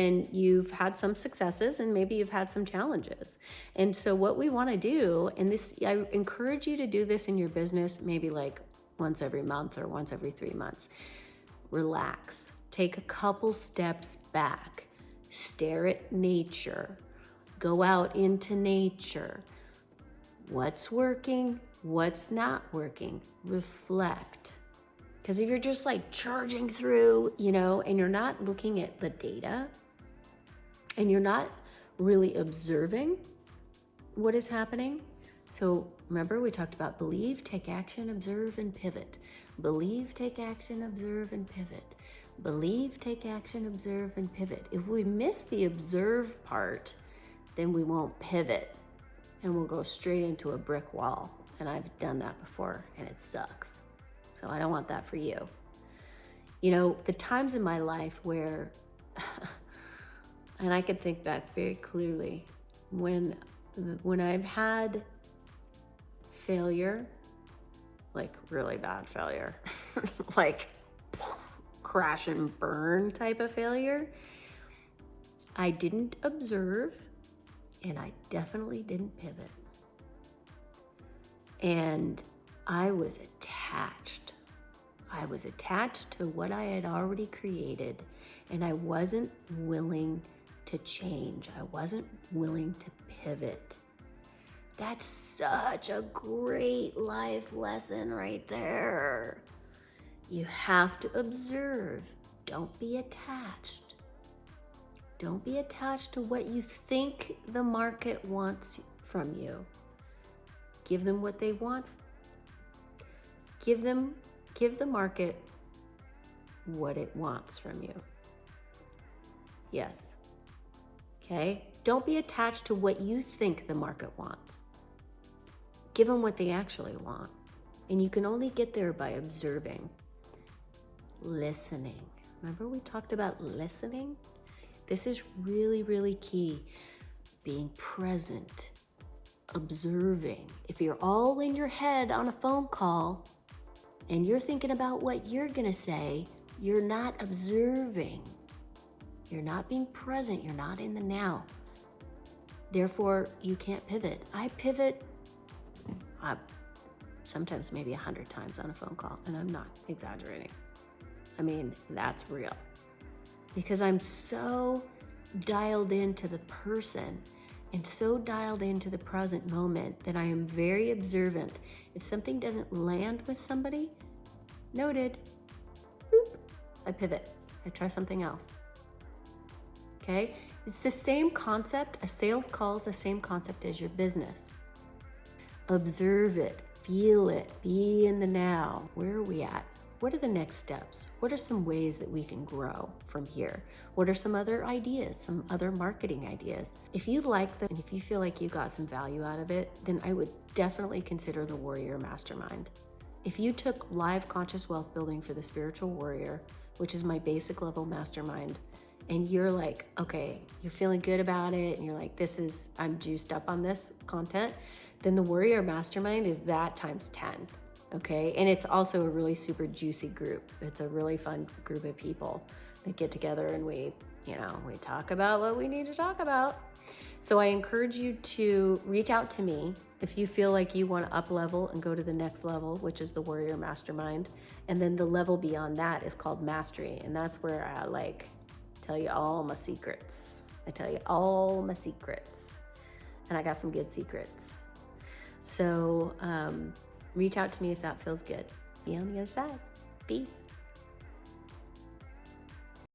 And you've had some successes and maybe you've had some challenges. And so what we want to do, and this, I encourage you to do this in your business, maybe like once every month or once every 3 months. Relax, take a couple steps back, stare at nature, go out into nature. What's working? What's not working? Reflect. Because if you're just like charging through, and you're not looking at the data and you're not really observing what is happening. So remember, we talked about believe, take action, observe, and pivot. Believe, take action, observe, and pivot. Believe, take action, observe, and pivot. If we miss the observe part, then we won't pivot and we'll go straight into a brick wall. And I've done that before and it sucks. So I don't want that for you. The times in my life where, and I can think back very clearly, when I've had failure, like really bad failure, like crash and burn type of failure, I didn't observe and I definitely didn't pivot. And I was attached. I was attached to what I had already created, and I wasn't willing to change. I wasn't willing to pivot. That's such a great life lesson right there. You have to observe. Don't be attached. Don't be attached to what you think the market wants from you. Give them what they want. Give the market what it wants from you. Yes. Okay? Don't be attached to what you think the market wants. Give them what they actually want. And you can only get there by observing. Listening. Remember we talked about listening? This is really, really key. Being present. Observing. If you're all in your head on a phone call and you're thinking about what you're gonna say, you're not observing. You're not being present. You're not in the now. Therefore, you can't pivot. I pivot sometimes maybe 100 times on a phone call, and I'm not exaggerating. I mean, that's real. Because I'm so dialed into the person and so dialed into the present moment that I am very observant. If something doesn't land with somebody, noted, boop, I pivot. I try something else. Okay? It's the same concept. A sales call is the same concept as your business. Observe it, feel it, be in the now. Where are we at? What are the next steps? What are some ways that we can grow from here? What are some other ideas, some other marketing ideas? If you like this and if you feel like you got some value out of it, then I would definitely consider the Warrior Mastermind. If you took Live Conscious Wealth Building for the Spiritual Warrior, which is my basic level mastermind, and you're like, okay, you're feeling good about it, and you're like, I'm juiced up on this content, then the Warrior Mastermind is that times 10. Okay, and it's also a really super juicy group. It's a really fun group of people that get together and we talk about what we need to talk about. So I encourage you to reach out to me if you feel like you want to up level and go to the next level, which is the Warrior Mastermind. And then the level beyond that is called Mastery. And that's where I tell you all my secrets. I tell you all my secrets. And I got some good secrets. So, reach out to me if that feels good. Be on the other side. Peace.